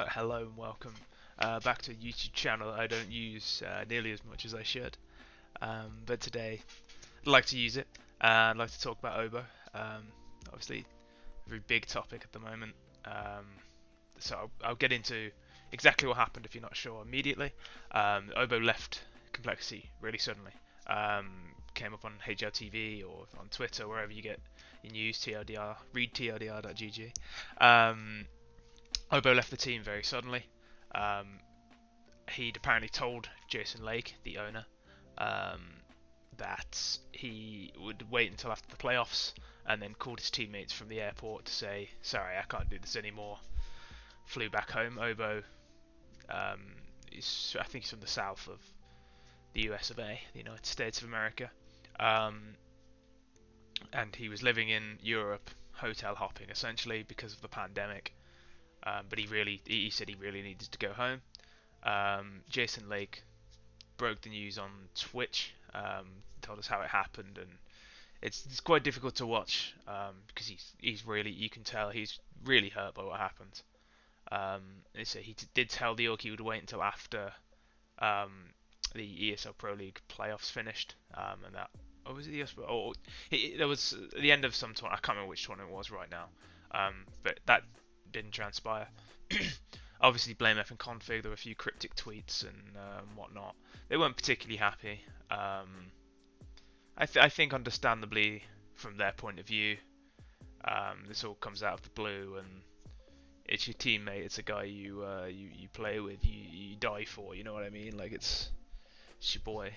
Hello and welcome back to a YouTube channel I don't use nearly as much as I should. But today I'd like to use it. I'd like to talk about oBo. Obviously, a very big topic at the moment. So I'll get into exactly what happened if you're not sure immediately. oBo left Complexity really suddenly. Came up on HLTV or on Twitter, wherever you get your news, TLDR, read TLDR.gg. oBo left the team very suddenly. Um, he'd apparently told Jason Lake, the owner, that he would wait until after the playoffs and then called his teammates from the airport to say, sorry, I can't do this anymore. Flew back home. oBo I think he's from the south of the US of A, the United States of America. And he was living in Europe, hotel hopping essentially because of the pandemic. But he said he really needed to go home. Jason Lake broke the news on Twitch, told us how it happened, and it's quite difficult to watch because he's really, you can tell he's really hurt by what happened. So he did tell the Orc he would wait until after the ESL Pro League playoffs finished, and that was it the ESL, or there was the end of some tournament. I can't remember which tournament it was right now, but that didn't transpire. Obviously, blame F and config. There were a few cryptic tweets and whatnot. They weren't particularly happy. I think, understandably, from their point of view, this all comes out of the blue, and it's your teammate. It's a guy you play with. You die for. You know what I mean? Like it's your boy.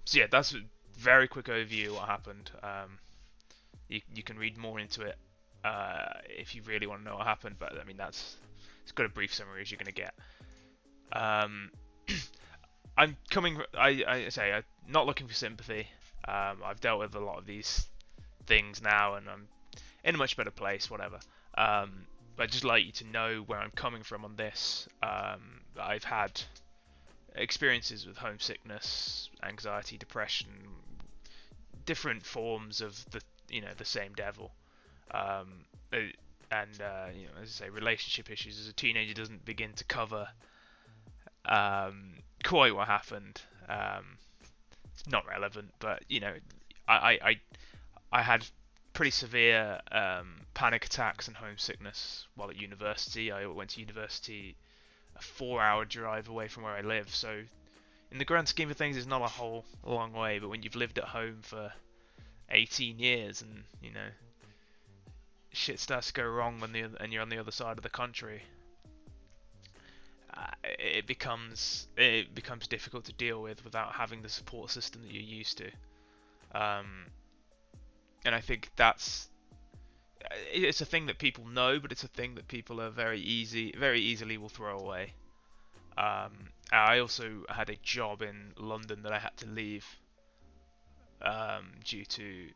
So yeah, that's a very quick overview of what happened. You can read more into it if you really want to know what happened, but I mean it's got a brief summary as you're going to get. I'm not looking for sympathy. I've dealt with a lot of these things now, and I'm in a much better place. Whatever. But I'd just like you to know where I'm coming from on this. I've had experiences with homesickness, anxiety, depression, different forms of the same devil. And as I say, relationship issues as a teenager doesn't begin to cover quite what happened. It's not relevant, but I had pretty severe panic attacks and homesickness while at university. I went to university a 4-hour drive away from where I live, so in the grand scheme of things, it's not a long way. But when you've lived at home for 18 years and shit starts to go wrong and you're on the other side of the country, it becomes difficult to deal with without having the support system that you're used to. And I think it's a thing that people know, but it's a thing that people are very easily will throw away. I also had a job in London that I had to leave due to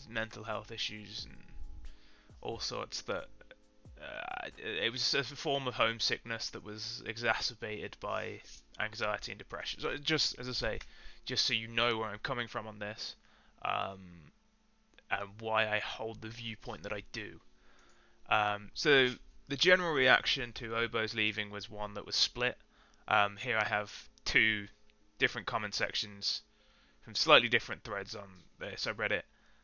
mental health issues and all sorts. That it was a form of homesickness that was exacerbated by anxiety and depression. So just as I say, just so you know where I'm coming from on this, and why I hold the viewpoint that I do. So the general reaction to oBo's leaving was one that was split. Here I have two different comment sections from slightly different threads on the subreddit.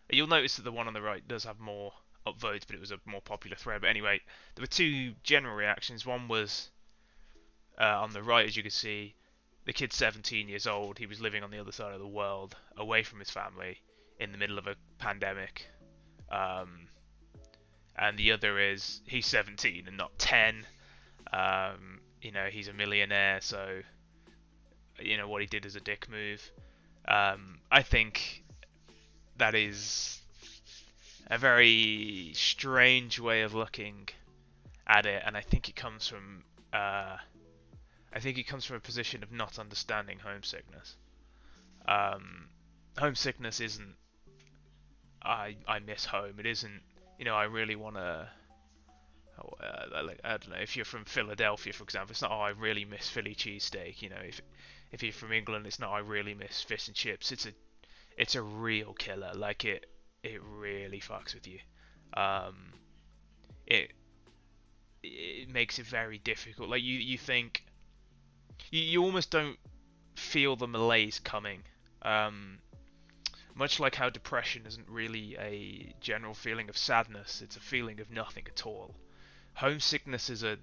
You'll notice that the one on the right does have more upvotes, but it was a more popular thread. But anyway, there were two general reactions. One was on the right, as you can see, the kid's 17 years old. He was living on the other side of the world, away from his family, in the middle of a pandemic. And the other is he's 17 and not 10. He's a millionaire, so what he did is a dick move. I think that is a very strange way of looking at it, and I think it comes from a position of not understanding homesickness. Homesickness isn't I miss home. It isn't I really want to. I don't know, if you're from Philadelphia, for example, it's not, I really miss Philly cheesesteak. If you're from England, it's not, I really miss fish and chips. It's a real killer. Like it really fucks with you. It it makes it very difficult. Like you think you almost don't feel the malaise coming. Um, Much like how depression isn't really a general feeling of sadness, it's a feeling of nothing at all. Homesickness is it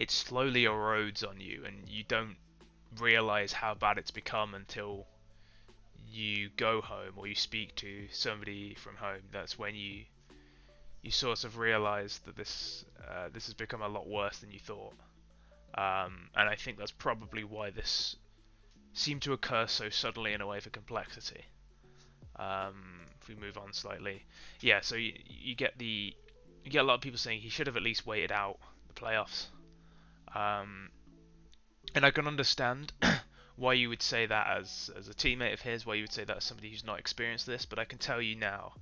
slowly erodes on you, and you don't realize how bad it's become until you go home or you speak to somebody from home. That's when you sort of realize that this has become a lot worse than you thought. And I think that's probably why this seemed to occur so suddenly in a wave of complexity. If we move on slightly, yeah. So you get a lot of people saying he should have at least waited out the playoffs. Um, and I can understand why you would say that as a teammate of his, why you would say that as somebody who's not experienced this. But I can tell you now,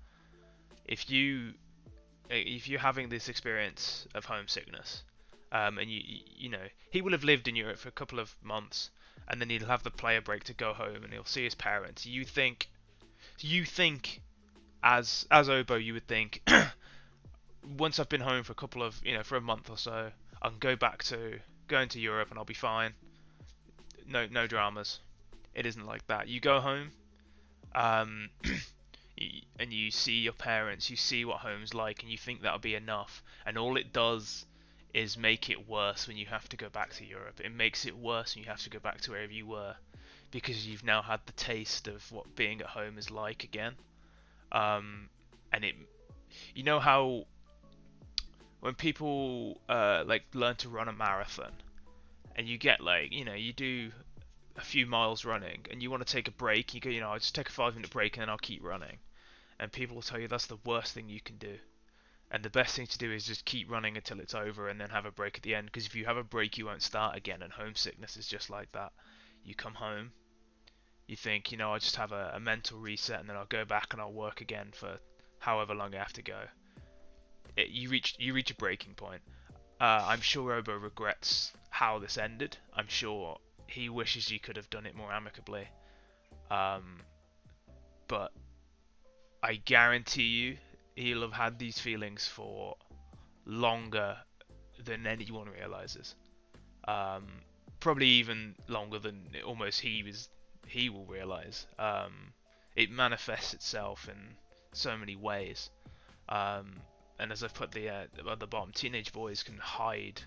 if you're having this experience of homesickness, and you know he will have lived in Europe for a couple of months, and then he'll have the player break to go home, and he'll see his parents. You think as oBo, you would think once I've been home for a couple of for a month or so, I can go back to going to Europe and I'll be fine. No dramas. It isn't like that. You go home, um, and you see your parents, you see what home's like, and you think that'll be enough. And all it does is make it worse when you have to go back to Europe. It makes it worse when you have to go back to wherever you were, because you've now had the taste of what being at home is like again. And you know how when people like learn to run a marathon, and you get like you do a few miles running, and you want to take a break, you go, I'll just take a 5 minute break and then I'll keep running. And people will tell you that's the worst thing you can do. And the best thing to do is just keep running until it's over and then have a break at the end. Because if you have a break, you won't start again. And homesickness is just like that. You come home, you think, I'll just have a mental reset and then I'll go back and I'll work again for however long I have to go. You reach a breaking point. I'm sure oBo regrets how this ended. I'm sure he wishes you could have done it more amicably. But I guarantee you he'll have had these feelings for longer than anyone realizes. Probably even longer than almost he will realize. It manifests itself in so many ways. And as I've put at the bottom, teenage boys can hide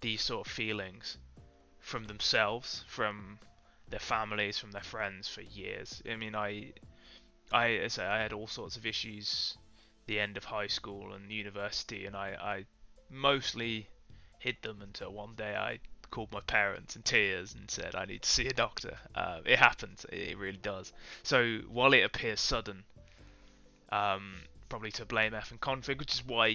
these sort of feelings from themselves, from their families, from their friends for years. I mean, I say I had all sorts of issues the end of high school and university, and I mostly hid them until one day I called my parents in tears and said I need to see a doctor. It happens, it really does. So while it appears sudden, probably to blame F and config, which is why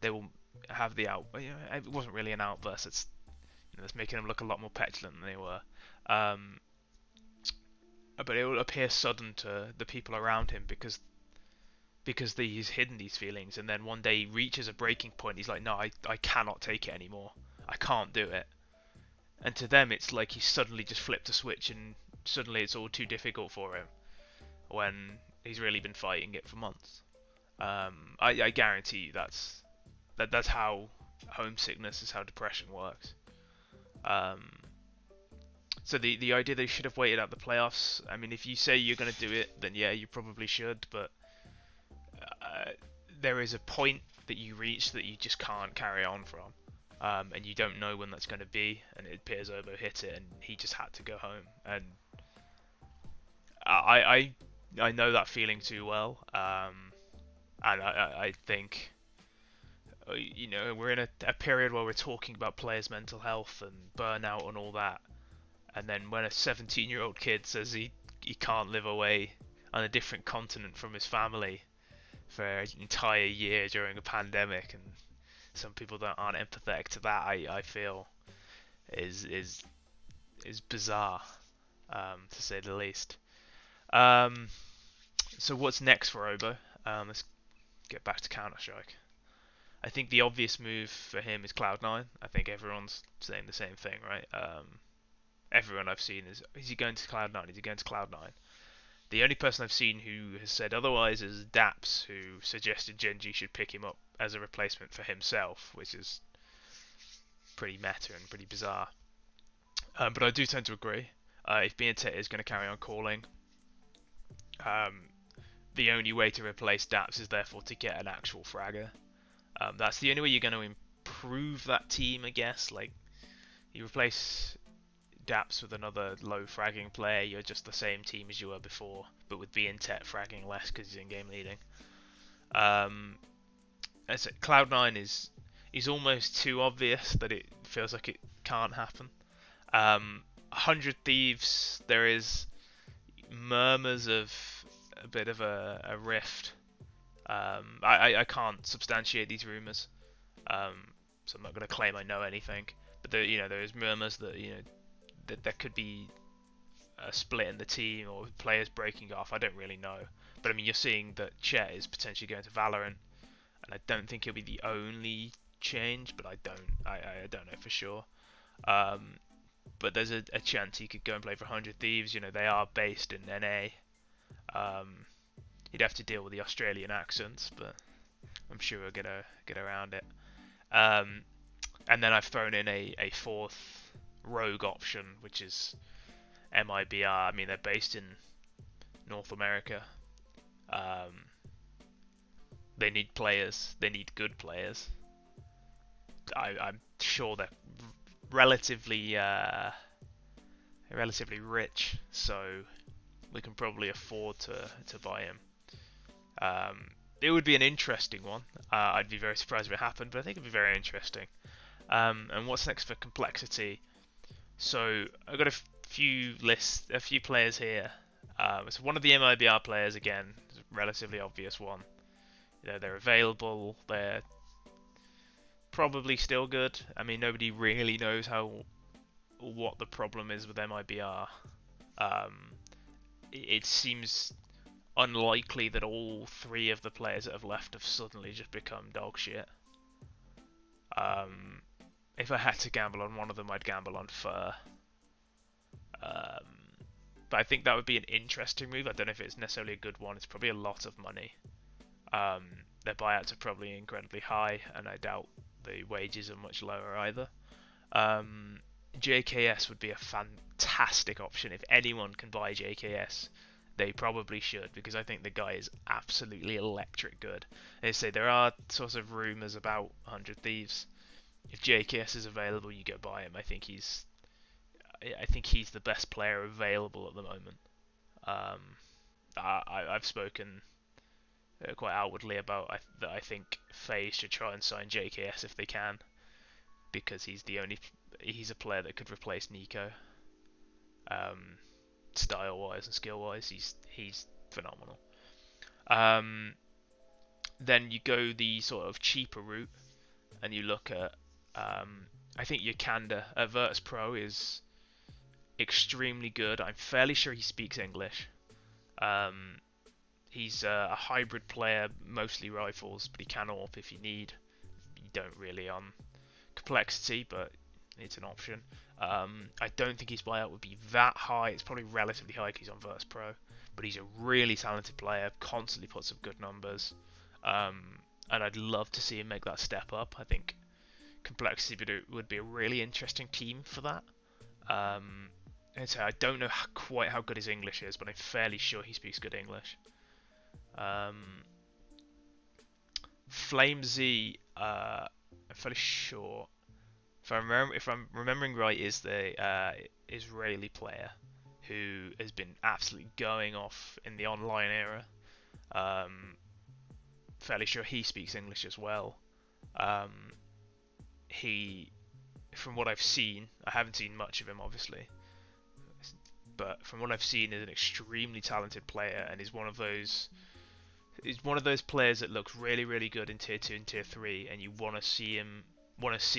they will have the out. It wasn't really an outburst. It's making them look a lot more petulant than they were. But it will appear sudden to the people around him because he's hidden these feelings, and then one day he reaches a breaking point. He's like, no, I cannot take it anymore. I can't do it. And to them, it's like he suddenly just flipped a switch, and suddenly it's all too difficult for him when he's really been fighting it for months. I guarantee you that's how homesickness is how depression works. So the idea they should have waited out the playoffs. I mean, if you say you're going to do it, then yeah, you probably should. But there is a point that you reach that you just can't carry on from, and you don't know when that's going to be. And it appears oBo hit it, and he just had to go home. And I know that feeling too well. And I think we're in a period where we're talking about players' mental health and burnout and all that. And then when a 17-year-old kid says he can't live away on a different continent from his family for an entire year during a pandemic, and some people aren't empathetic to that, I feel is bizarre, to say the least. So what's next for oBo? Let's get back to Counter-Strike. I think the obvious move for him is Cloud9. I think everyone's saying the same thing, right? Everyone I've seen is he going to Cloud9? Is he going to Cloud9? The only person I've seen who has said otherwise is Daps, who suggested Gen G should pick him up as a replacement for himself, which is pretty meta and pretty bizarre. But I do tend to agree. If Bientete is going to carry on calling, um, the only way to replace Daps is therefore to get an actual fragger. That's the only way you're going to improve that team, I guess. Like, you replace Daps with another low fragging player, you're just the same team as you were before, but with Bientete fragging less because he's in game leading. Cloud9 is almost too obvious that it feels like it can't happen. 100 Thieves, there is murmurs of a bit of a rift. I can't substantiate these rumors, so I'm not going to claim I know anything. But there is murmurs that that there could be a split in the team or players breaking off. I don't really know, but I mean you're seeing that Chet is potentially going to Valorant, and I don't think he'll be the only change, but I don't know for sure. But there's a chance he could go and play for 100 Thieves. They are based in NA. He'd have to deal with the Australian accents, but I'm sure he'll get around it. And then I've thrown in a fourth rogue option, which is MIBR. I mean, they're based in North America. They need players. They need good players. I'm sure they're relatively rich, so we can probably afford to buy him. It would be an interesting one. I'd be very surprised if it happened, but I think it'd be very interesting. And what's next for complexity? So I've got a few players here. So one of the MIBR players, again, is a relatively obvious one. They're available. They're probably still good. I mean, nobody really knows what the problem is with MIBR. It seems unlikely that all three of the players that have left have suddenly just become dog shit. If I had to gamble on one of them, I'd gamble on Fur. But I think that would be an interesting move. I don't know if it's necessarily a good one. It's probably a lot of money. Their buyouts are probably incredibly high, and I doubt the wages are much lower either. JKS would be a fantastic option. If anyone can buy JKS, they probably should, because I think the guy is absolutely electric good. They say there are sort of rumours about 100 Thieves. If JKS is available, you go buy him. I think he's the best player available at the moment. I've spoken quite outwardly about that I think FaZe should try and sign JKS if they can, because he's a player that could replace Nico. Style wise and skill wise, he's phenomenal. Then you go the sort of cheaper route, and you look at I think Yokanda at Virtus Pro is extremely good. I'm fairly sure he speaks English. He's a hybrid player, mostly rifles, but he can AWP if you need. You don't really on complexity, but it's an option. I don't think his buyout would be that high. It's probably relatively high because he's on Virtus Pro, but he's a really talented player, constantly puts up good numbers, and I'd love to see him make that step up. I think complexity would be a really interesting team for that. And so I don't know quite how good his English is, but I'm fairly sure he speaks good English. FlameZ, I'm fairly sure, if I'm remembering right, is the Israeli player who has been absolutely going off in the online era. Fairly sure he speaks English as well. From what I've seen, I haven't seen much of him obviously, but from what I've seen, is an extremely talented player, and is one of those players that looks really, really good in tier 2 and tier 3, and you want to see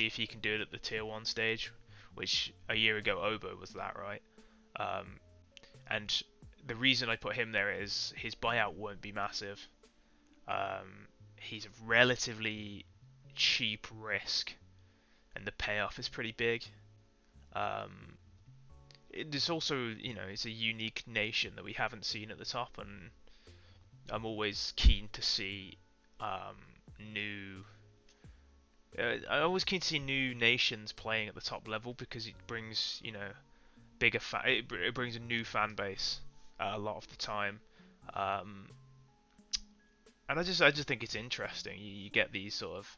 if he can do it at the tier 1 stage, which a year ago oBo was that, right? And the reason I put him there is his buyout won't be massive. He's a relatively cheap risk, and the payoff is pretty big. It's also, it's a unique nation that we haven't seen at the top, and I'm always keen to see new. I always keen to see new nations playing at the top level because it brings, it brings a new fan base a lot of the time. Um, and I just think it's interesting. You get these sort of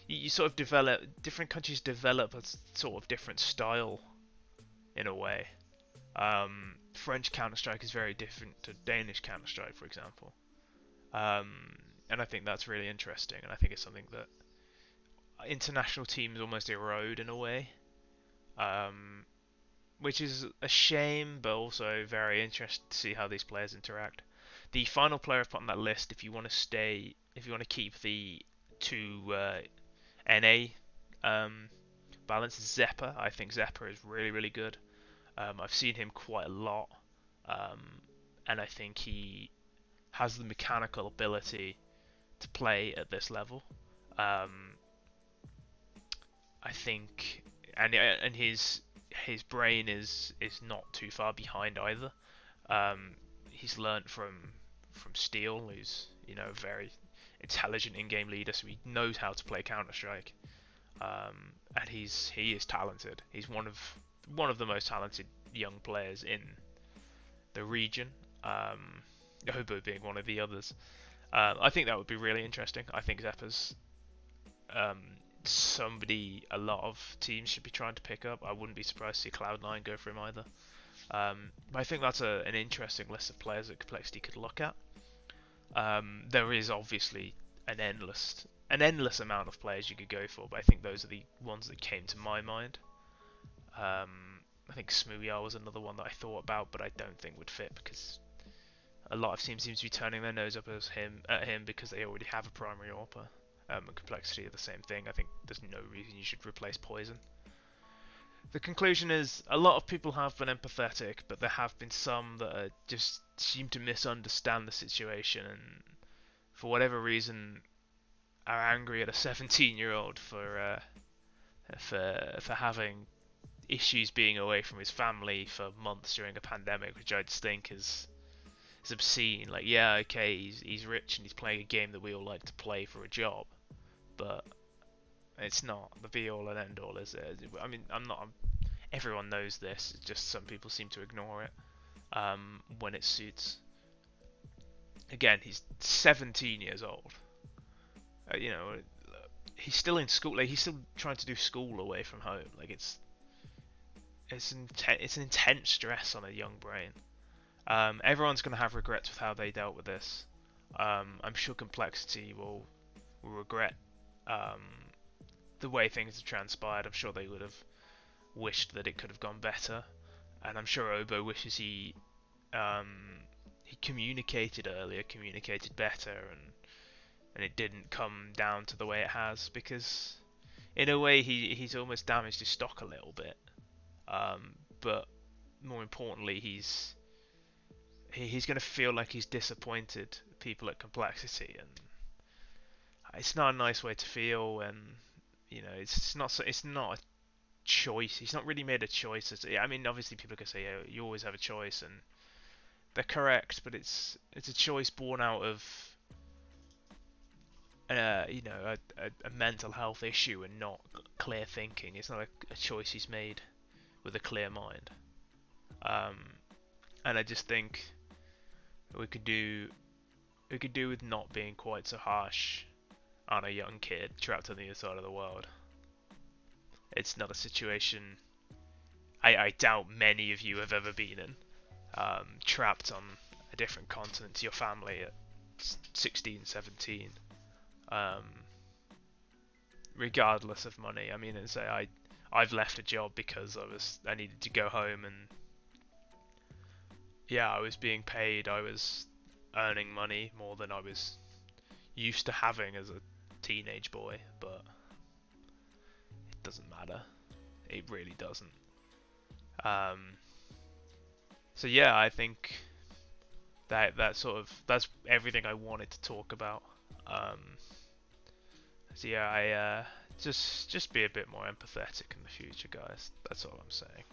you sort of develop different countries develop a sort of different style in a way. French Counter Strike is very different to Danish Counter Strike, for example, and I think that's really interesting. And I think it's something that international teams almost erode in a way, um, which is a shame, but also very interesting to see how these players interact. The final player I've put on that list, if you want to keep the two NA balance, is Zeppa. I think Zeppa is really, really good. I've seen him quite a lot, um, and I think he has the mechanical ability to play at this level. Um, I think, and his brain is not too far behind either. He's learnt from Steel, who's a very intelligent in-game leader, so he knows how to play Counter Strike. And he is talented. He's one of the most talented young players in the region. oBo being one of the others. I think that would be really interesting. I think Zeppa's um, somebody a lot of teams should be trying to pick up. I wouldn't be surprised to see Cloud9 go for him either. But I think that's an interesting list of players that Complexity could look at. There is obviously an endless amount of players you could go for, but I think those are the ones that came to my mind. I think Smooyar was another one that I thought about, but I don't think would fit because a lot of teams seem to be turning their nose up at him because they already have a primary AWPer. And Complexity are the same thing. I think there's no reason you should replace Poison. The conclusion is a lot of people have been empathetic, but there have been some that just seem to misunderstand the situation and for whatever reason are angry at a 17-year-old for having issues being away from his family for months during a pandemic, which I just think is obscene. Like, yeah, okay, he's rich and he's playing a game that we all like to play for a job, but it's not the be all and end all, is it? I mean, everyone knows this. It's just some people seem to ignore it when it suits. Again, he's 17 years old. He's still in school. Like, he's still trying to do school away from home. Like, it's an intense stress on a young brain. Everyone's going to have regrets with how they dealt with this. I'm sure Complexity will regret the way things have transpired. I'm sure they would have wished that it could have gone better, and I'm sure oBo wishes he communicated earlier, communicated better, and it didn't come down to the way it has, because in a way he's almost damaged his stock a little bit. But more importantly, he's going to feel like he's disappointed people at Complexity, and it's not a nice way to feel. And it's not a choice. He's not really made a choice. I mean, obviously people can say, yeah, you always have a choice, and they're correct, but it's a choice born out of a mental health issue and not clear thinking. It's not a choice he's made with a clear mind. And I just think we could do with not being quite so harsh on a young kid trapped on the other side of the world. It's not a situation I doubt many of you have ever been in. Trapped on a different continent to your family at 16, 17. Regardless of money. I mean, I've left a job because I needed to go home, and yeah, I was being paid. I was earning money more than I was used to having as a teenage boy, but it doesn't matter. It really doesn't. So yeah, I think that's everything I wanted to talk about. So yeah, I just be a bit more empathetic in the future, guys. That's all I'm saying.